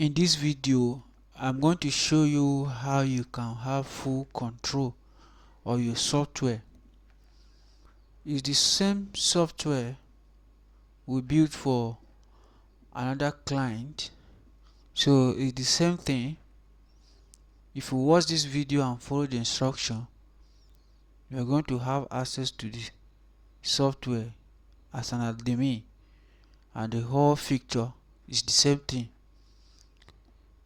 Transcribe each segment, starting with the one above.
In this video, I'm going to show you how you can have full control of your software. It's the same software we built for another client, so it's the same thing. If you watch this video and follow the instruction, you're going to have access to the software as an admin, and the whole picture is the same thing.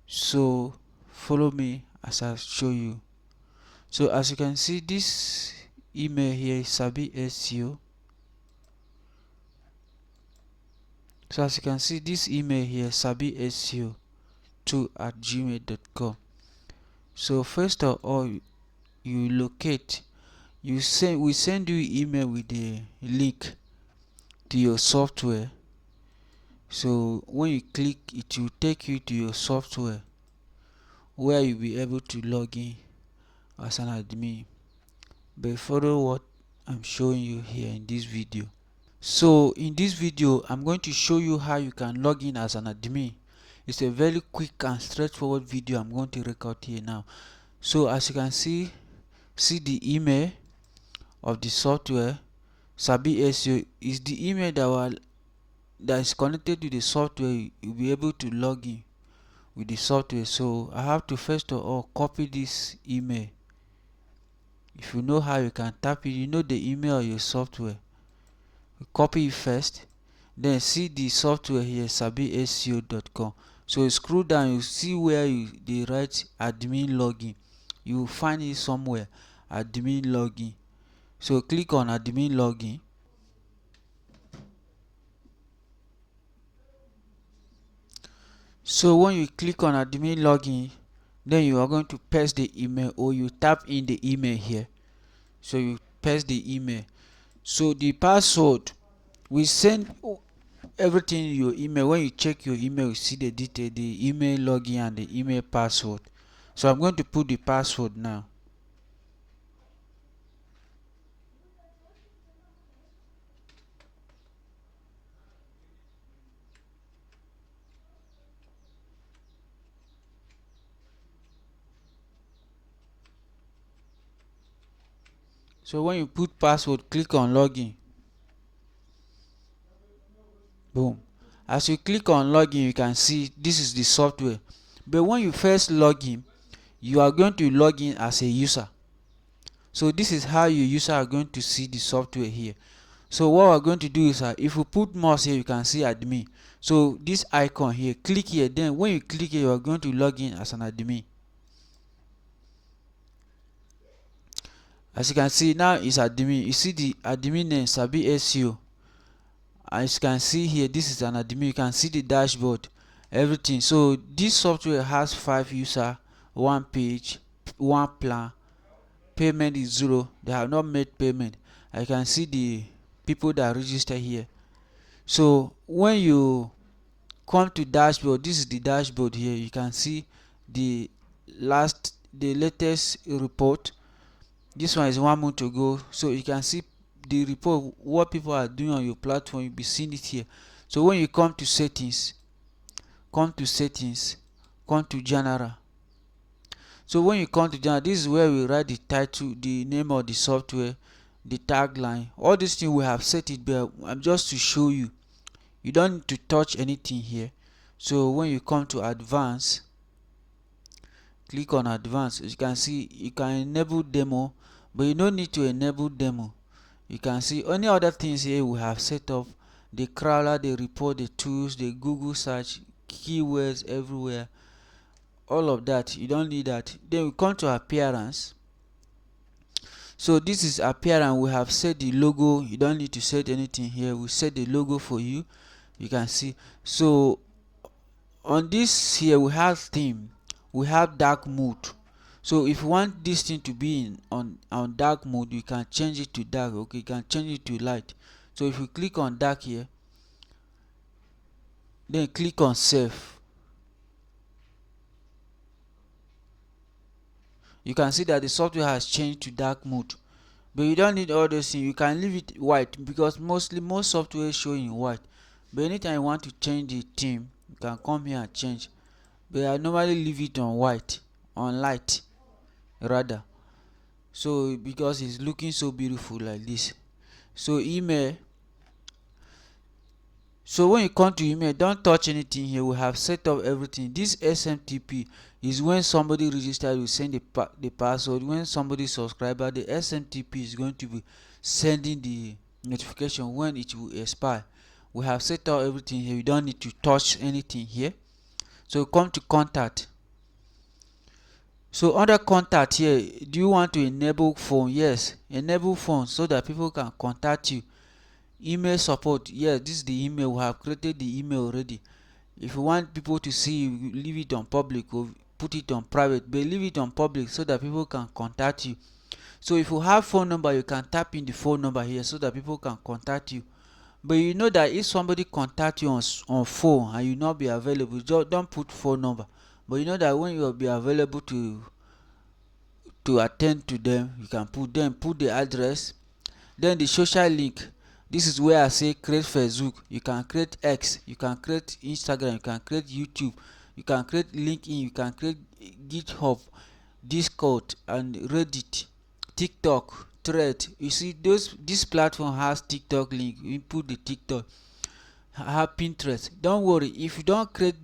So follow me as I show you. So as you can see, this email here is Sabi SEO. So as you can see, this email here, sabiseo2@gmail.com. So first of all, you locate, we send you email with the link to your software. So when you click, it will take you to your software where you'll be able to log in as an admin. But follow what I'm showing you here in this video. So in this video, I'm going to show you how you can log in as an admin. It's a very quick and straightforward video I'm going to record here now. So as you can see the email of the software. Sabi SEO is the email that is connected to the software. You'll be able to log in with the software. So I have to first of all copy this email. If you know how you can tap it, you know the email of your software. Copy it first, then see the software here, sabiseo.com. so you scroll down, you see where they write admin login. You will find it somewhere, admin login. So click on admin login. So when you click on admin login, then you are going to paste the email, or you tap in the email here. So you paste the email. So the password, we send everything in your email. When you check your email, you see the detail, the email login and the email password. So I'm going to put the password now. So when you put password, click on login. Boom. As you click on login, you can see this is the software. But when you first log in, you are going to log in as a user. So this is how your user are going to see the software here. So what we're going to do is if you put mouse here, you can see admin. So this icon here, click here. Then when you click here, you are going to log in as an admin. As you can see, now it's admin. You see the admin name, Sabi SEO. As you can see here, this is an admin. You can see the dashboard, everything. So this software has 5 users, 1 page, 1 plan. Payment is 0. They have not made payment. I can see the people that register here. So when you come to dashboard, this is the dashboard here. You can see the latest report. This one is 1 month ago. So you can see the report, what people are doing on your platform. You'll be seeing it here. So when you come to settings, come to general. So when you come to general, this is where we write the title, the name of the software, the tagline. All these things we have set it, but I'm just to show you. You don't need to touch anything here. So when you come to advanced, click on advanced. As you can see, you can enable demo, but you don't need to enable demo. You can see only other things here we have set up: the crawler, the report, the tools, the Google search, keywords everywhere, all of that. You don't need that. Then we come to appearance. So this is appearance. We have set the logo. You don't need to set anything here. We set the logo for you. You can see. So on this here, we have theme, we have dark mode. So if you want this thing to be on dark mode, you can change it to dark. Okay, you can change it to light. So if you click on dark here, then click on save, you can see that the software has changed to dark mode. But you don't need all those things. You can leave it white, because most software show in white. But anytime you want to change the theme, you can come here and change. but I normally leave it on white, on light rather, so because it's looking so beautiful like this. So email, so when you come to email, don't touch anything here. We have set up everything. This SMTP is when somebody registered, you send the password. When somebody subscriber, the SMTP is going to be sending the notification when it will expire. We have set up everything here. You don't need to touch anything here. So come to contact. So under contact here, do you want to enable phone? Yes, enable phone so that people can contact you. Email support, yes, this is the email. We have created the email already. If you want people to see you, leave it on public or put it on private, but leave it on public so that people can contact you. So if you have phone number, you can tap in the phone number here so that people can contact you. But you know that if somebody contact you on phone and you not be available, just don't put phone number. But you know that when you will be available to attend to them, you can put the address, then the social link. This is where I say create Facebook. You can create X, you can create Instagram, you can create YouTube, you can create LinkedIn, you can create GitHub, Discord, and Reddit, TikTok, Thread. You see, this platform has TikTok link. You put the TikTok. Have Pinterest. Don't worry, if you don't create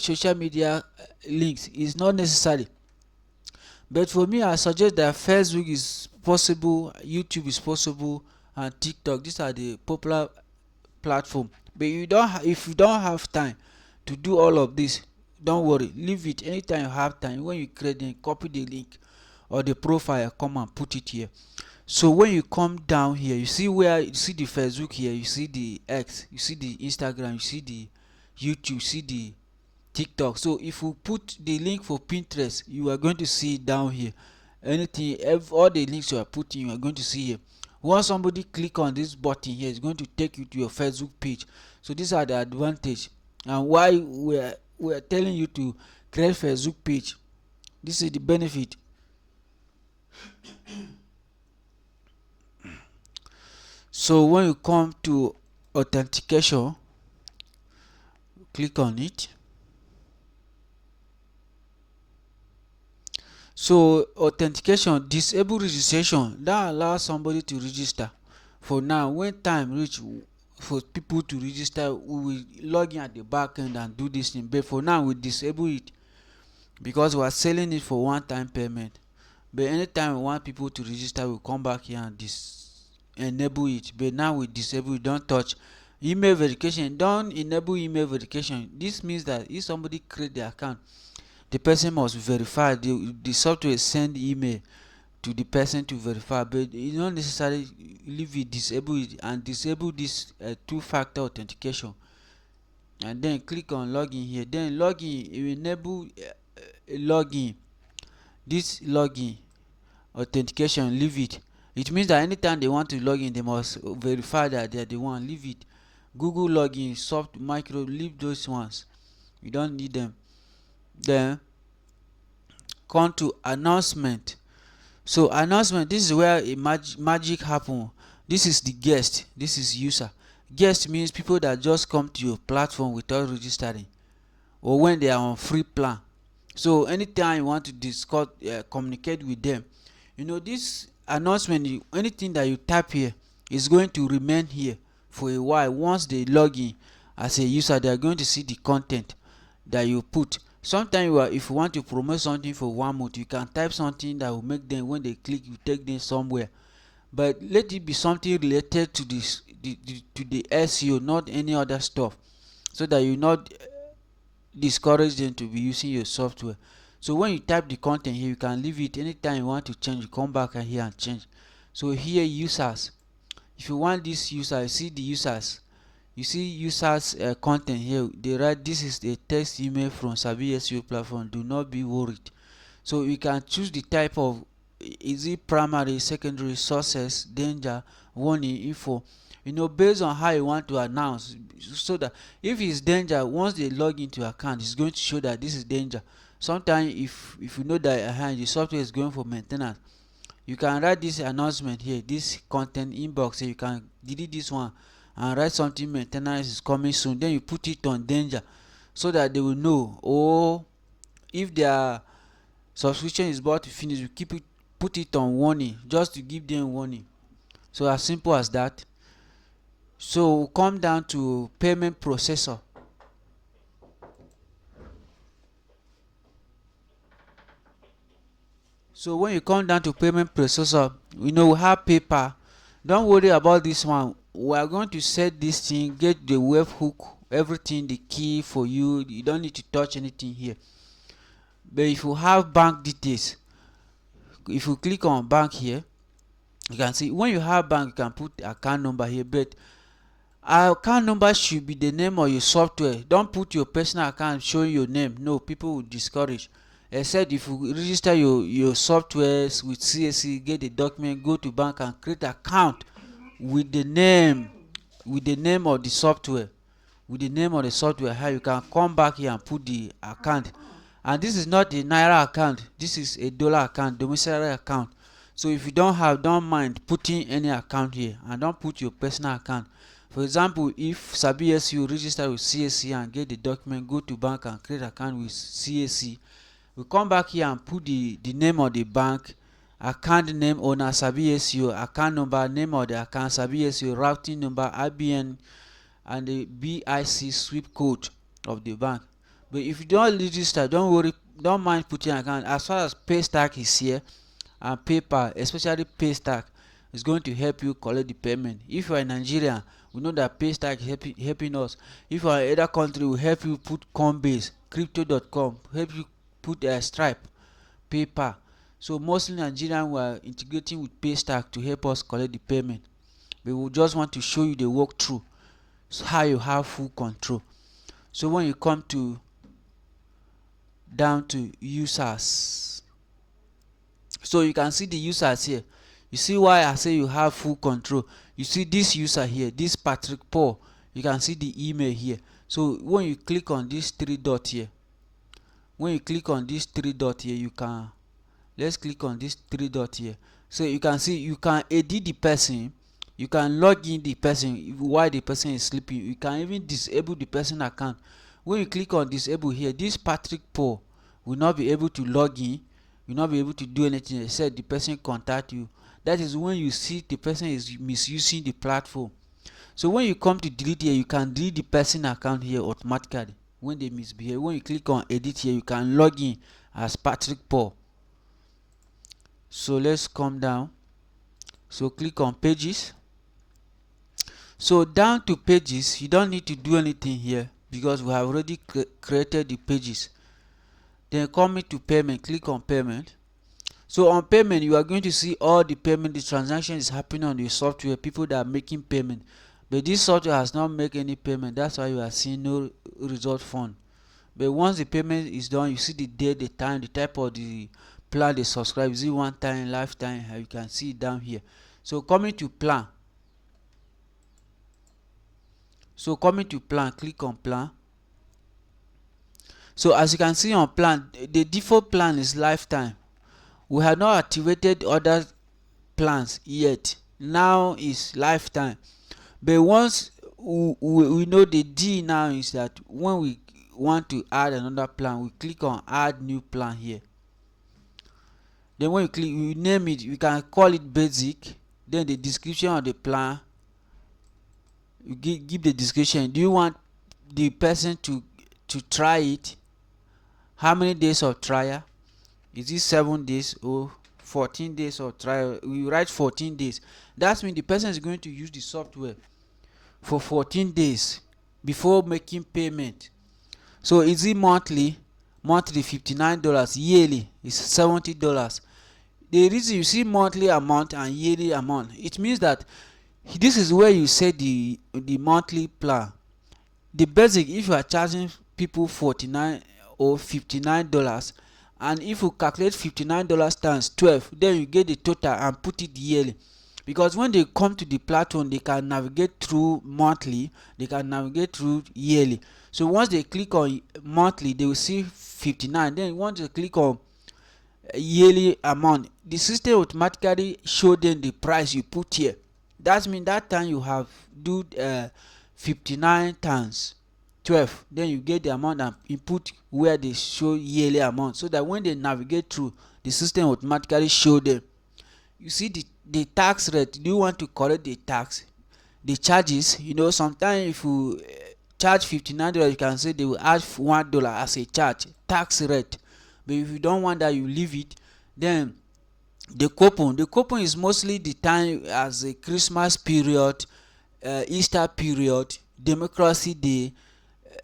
social media links, it's not necessary. But for me, I suggest that Facebook is possible, YouTube is possible, and TikTok. These are the popular platform. But if you don't have time to do all of this, don't worry, leave it. Anytime you have time, when you create it, copy the link or the profile, come and put it here. So when you come down here, you see where you see the Facebook here, you see the X, you see the Instagram, you see the YouTube, you see the TikTok. So if you put the link for Pinterest, you are going to see it down here. Anything, all the links you are putting, you are going to see here. Once somebody click on this button here, it's going to take you to your Facebook page. So these are the advantage and why we are telling you to create Facebook page. This is the benefit. So when you come to authentication, click on it. So authentication, disable registration. That allows somebody to register. For now, when time reach for people to register, we will log in at the back end and do this thing. But for now, we disable it because we are selling it for one-time payment. But anytime we want people to register, we come back here and enable it. But now we disable it. Don't touch email verification. Don't enable email verification. This means that if somebody create the account, the person must verify. The software send email to the person to verify, but you don't necessarily leave it, disable it, and disable this two-factor authentication, and then click on login here. Then login, you enable login. This login authentication, leave it. It means that anytime they want to log in, they must verify that they are the one. Leave it. Google login, soft micro, leave those ones. You don't need them. Then come to announcement. So announcement, this is where a magic happen. This is the guest, this is user. Guest means people that just come to your platform without registering or when they are on free plan. So anytime you want to discuss, communicate with them, you know, this announcement, anything that you type here is going to remain here for a while. Once they log in as a user, they are going to see the content that you put. Sometimes if you want to promote something for 1 month, you can type something that will make them, when they click, you take them somewhere. But let it be something related to this to the SEO, not any other stuff, so that you not discourage them to be using your software. So when you type the content here, you can leave it. Anytime you want to change, you come back here and change. So here, users, if you want this user, you see the users. You see users content here. They write, this is a test email from Sabi SEO platform. Do not be worried. So you can choose the type of, is it primary, secondary, sources, danger, warning, info. You know, based on how you want to announce, so that if it's danger, once they log into your account, it's going to show that this is danger. Sometimes if you know that the software is going for maintenance, you can write this announcement here, this content inbox here. You can delete this one and write something, maintenance is coming soon. Then you put it on danger. so that they will know. Or if their subscription is about to finish, we put it on warning, just to give them warning. So as simple as that. So we'll come down to payment processor. So when you come down to payment processor, we have PayPal. Don't worry about this one. We are going to set this thing, get the webhook, everything, the key for you. You don't need to touch anything here. But if you have bank details, if you click on bank here, you can see when you have bank, you can put the account number here. But our account number should be the name of your software. Don't put your personal account showing your name. No, people will discourage. Except if you register your softwares with CAC, get the document, go to bank and create account with the name of the software. With the name of the software, how you can come back here and put the account. And this is not a Naira account, this is a dollar account, domiciliary account. So if you don't mind putting any account here, and don't put your personal account. For example, if Sabi SU register with CAC and get the document, go to bank and create account with CAC, we come back here and put the name of the bank, account name, owner Sabi SU, account number, name of the account Sabi SU, routing number, IBN, and the BIC SWIFT code of the bank. But if you don't register, don't worry, don't mind putting account. As far as Paystack is here, and PayPal, especially Paystack, is going to help you collect the payment. If you are in Nigeria, we know that Paystack is helping us. If you are in other country, we help you put Coinbase, Crypto.com, help you put Stripe, PayPal. So mostly Nigerian were integrating with Paystack to help us collect the payment. But we just want to show you the walkthrough, so how you have full control. So when you come to down to users, so you can see the users here. You see why I say you have full control. You see this user here, this Patrick Paul. You can see the email here. So when you click on this three dot here, you can, let's click on this three dot here. So you can see you can edit the person, you can log in the person while the person is sleeping. You can even disable the person account. When you click on disable here, this Patrick Paul will not be able to log in, will not be able to do anything except the person contact you. That is when you see the person is misusing the platform. So when you come to delete here, you can delete the person account here automatically when they misbehave. When you click on edit here, you can log in as Patrick Paul. So let's come down. So click on pages. So down to pages, you don't need to do anything here because we have already created the pages. Then come into payment, click on payment. So on payment, you are going to see all the payment, the transaction is happening on the software, people that are making payment. But this software has not made any payment, that's why you are seeing no result fund. But once the payment is done, you see the date, the time, the type of the plan they subscribe. Is it one time, lifetime? You can see it down here. So coming to plan. So coming to plan, click on plan. So as you can see on plan, the default plan is lifetime. We have not activated other plans yet. Now is lifetime. But once we know the D now is that when we want to add another plan, we click on add new plan here. Then when you click, you name it, we can call it basic. Then the description of the plan, you give the description. Do you want the person to try it? How many days of trial? Is it 7 days or 14 days of trial? We write 14 days. That means the person is going to use the software for 14 days before making payment. So is it monthly? Monthly $59, yearly is $70. The reason you see monthly amount and yearly amount, it means that this is where you set the monthly plan. The basic, if you are charging people $49 or $59, and if you calculate $59 times 12, then you get the total and put it yearly. Because when they come to the platform, they can navigate through monthly, they can navigate through yearly. So once they click on monthly, they will see 59. Then once they click on yearly amount, the system automatically show them the price you put here. That means that time you have do 59 times 12, then you get the amount and input where they show yearly amount, so that when they navigate through, the system automatically show them. You see the tax rate. Do you want to correct the tax, the charges? Sometimes if you charge $59, you can say they will add $1 as a charge tax rate. But if you don't want that, you leave it. Then the coupon is mostly the time as a Christmas period, Easter period, Democracy Day,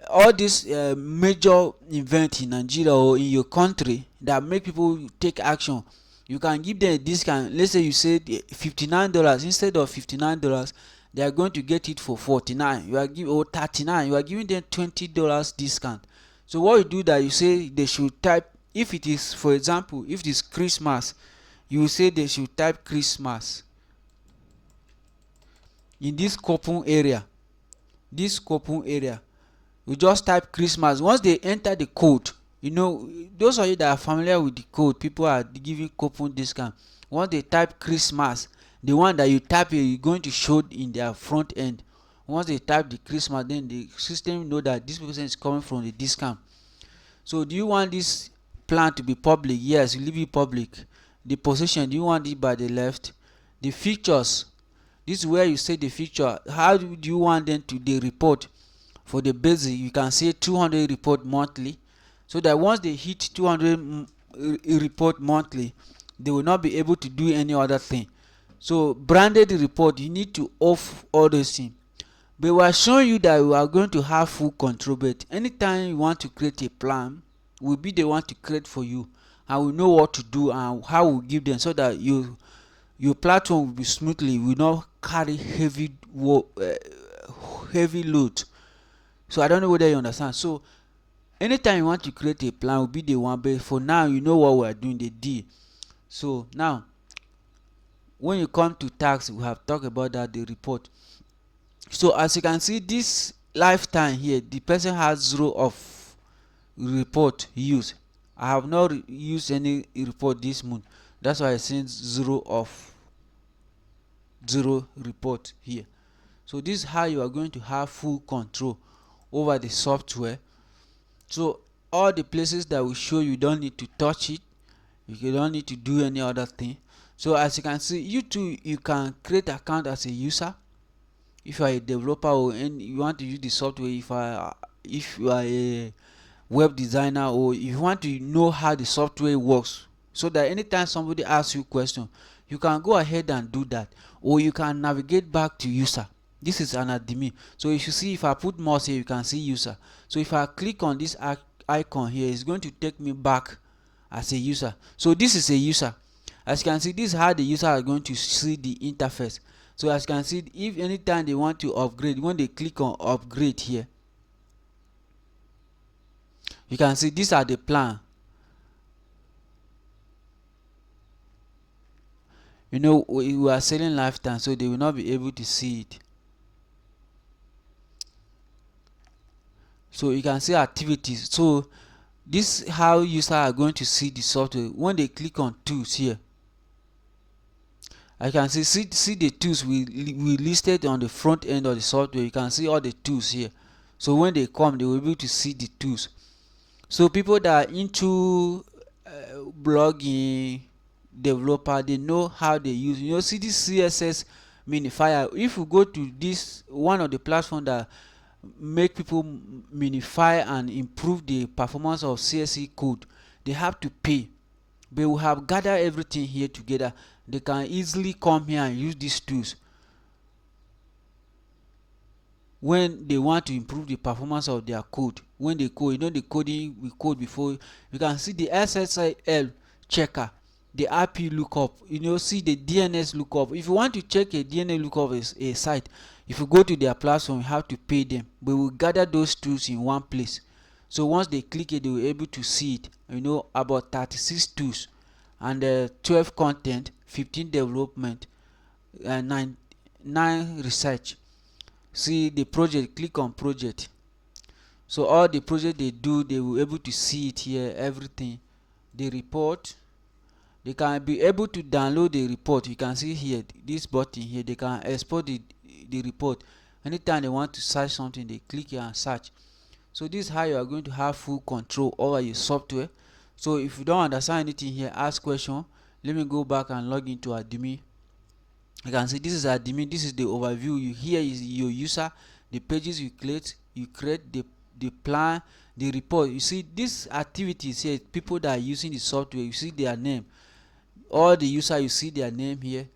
all these major events in Nigeria or in your country that make people take action. You can give them a discount. Let's say you said $59. Instead of $59, they are going to get it for 49, you are giving, or 39, you are giving them $20 discount. So what you do, that you say they should type, if it is, for example, if it is Christmas, you will say they should type Christmas in this coupon area. You just type Christmas. Once they enter the code, those of you that are familiar with the code, people are giving coupon discount. Once they type Christmas, the one that you type here is going to show in their front end. Once they type the Christmas, then the system know that this person is coming from the discount. So do you want this plan to be public? Yes, you leave it public. The position, do you want it by the left? The features, this is where you say the feature. How do you want them to the report? For the basic, you can say 200 report monthly, so that once they hit 200 report monthly, they will not be able to do any other thing. So branded report, you need to off all those things. But we are showing you that we are going to have full control. But anytime you want to create a plan, we'll be the one to create for you, and we know what to do and how we give them, so that your platform will be smoothly, will not carry heavy load. So I don't know whether you understand. So anytime you want to create a plan, will be the one. But for now, you know what we are doing, the D. So now, when you come to tax, we have talked about that, the report. So as you can see, this lifetime here, the person has 0 of report used. I have not used any report this month. That's why I sent 0 report here. So this is how you are going to have full control over the software. So all the places that will show, you don't need to touch it, you don't need to do any other thing. So as you can see, you too, you can create account as a user if you are a developer, or you want to use the software. If you are a web designer, or if you want to know how the software works, so that anytime somebody asks you question, you can go ahead and do that, or you can navigate back to user. This is an admin. So if you see, if I put mouse here, you can see user. So if I click on this icon here, it's going to take me back as a user. So this is a user. As you can see, this is how the user are going to see the interface. So as you can see, if anytime they want to upgrade, when they click on upgrade here, you can see these are the plan. We are selling lifetime, so they will not be able to see it. So you can see activities. So this is how users are going to see the software when they click on tools here. I can see the tools we listed on the front end of the software. You can see all the tools here. So when they come, they will be able to see the tools. So people that are into blogging, developer, they know how they use. See this CSS minifier. If you go to this one of the platform that make people minify and improve the performance of CSS code, they have to pay. But we have gathered everything here together. They can easily come here and use these tools when they want to improve the performance of their code. When they code, the coding we code before, you can see the SSL checker, the IP lookup, see the DNS lookup. If you want to check a DNS lookup is a site, if you go to their platform, you have to pay them. But we'll gather those tools in one place. So once they click it, they will be able to see it. About 36 tools, and 12 content, 15 development, and 9 research. See the project, click on project. So all the project they do, they will be able to see it here, everything. The report, they can be able to download the report. You can see here, this button here, they can export the report. Anytime they want to search something, they click here and search. So this is how you are going to have full control over your software. So if you don't understand anything here, ask question. Let me go back and log into admin. You can see this is admin. This is the overview. Here is your user, the pages you create the plan, the report. You see these activities here, people that are using the software, you see their name. All the user, you see their name here.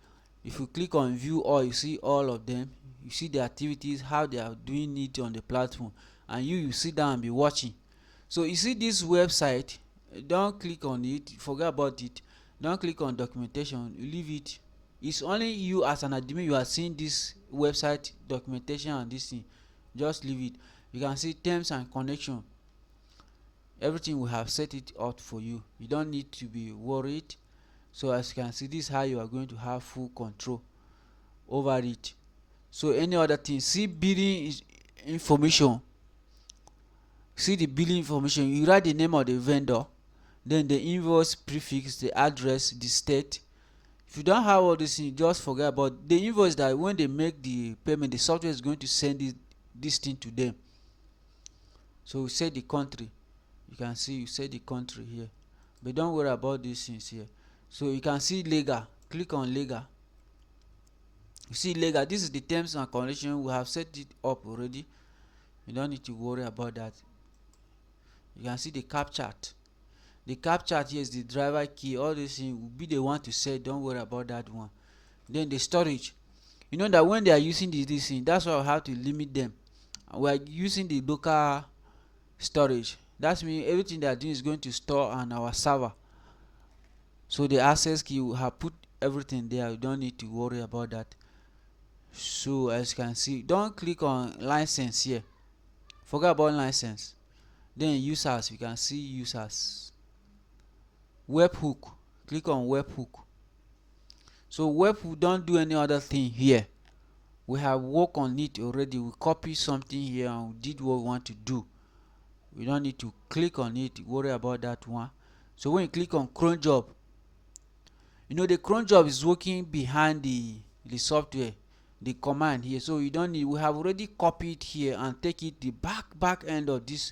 If you click on view all, you see all of them. You see the activities, how they are doing it on the platform, and you sit down and be watching. So you see this website, don't click on it, forget about it. Don't click on documentation, you leave it. It's only you as an admin you are seeing this website documentation and this thing. Just leave it. You can see terms and connection, everything we have set it out for you. You don't need to be worried. So as you can see, this is how you are going to have full control over it. So any other thing, see billing information. See the billing information, you write the name of the vendor, then the invoice prefix, the address, the state. If you don't have all this thing, just forget about the invoice. That when they make the payment, the software is going to send this thing to them. So we set the country. You can see you set the country here, but don't worry about these things here. So you can see legal, click on legal. You see legal, this is the terms and conditions. We have set it up already. You don't need to worry about that. You can see the cap chart. The cap chart here is the driver key. All these things will be the one to set. Don't worry about that one. Then the storage, you know that when they are using this thing, that's why I have to limit them. We are using the local storage. That means everything they are doing is going to store on our server. So the access key, we have put everything there. You don't need to worry about that. So as you can see, don't click on license here, forget about license. Then users, you can see users. Webhook, click on webhook. So webhook, don't do any other thing here. We have worked on it already. We copy something here and we did what we want to do. We don't need to click on it, worry about that one. So when you click on cron job, you know the cron job is working behind the software, the command here. So you don't need, we have already copied here and take it the back end of this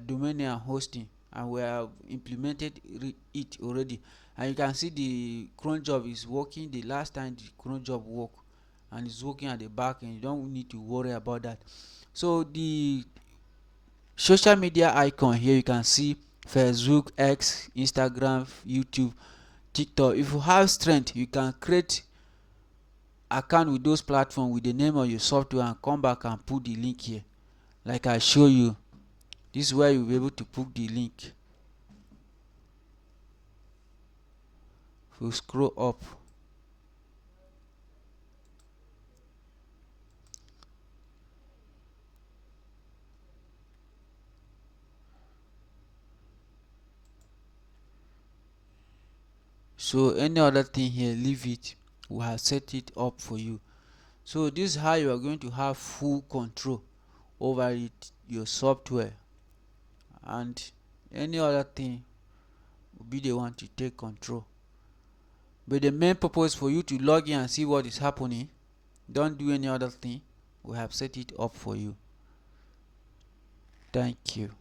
domain name and hosting, and we have implemented it already. And you can see the cron job is working. The last time the cron job worked, and it's working at the back end. You don't need to worry about that. So the social media icon here, you can see Facebook, X, Instagram, YouTube, TikTok. If you have strength, you can create account with those platforms with the name of your software and come back and put the link here like I show you. This is where you'll be able to put the link. If you scroll up, so any other thing here, leave it. We have set it up for you. So this is how you are going to have full control over it, your software, and any other thing will be the one to take control. But the main purpose for you to log in and see what is happening. Don't do any other thing. We have set it up for you. Thank you.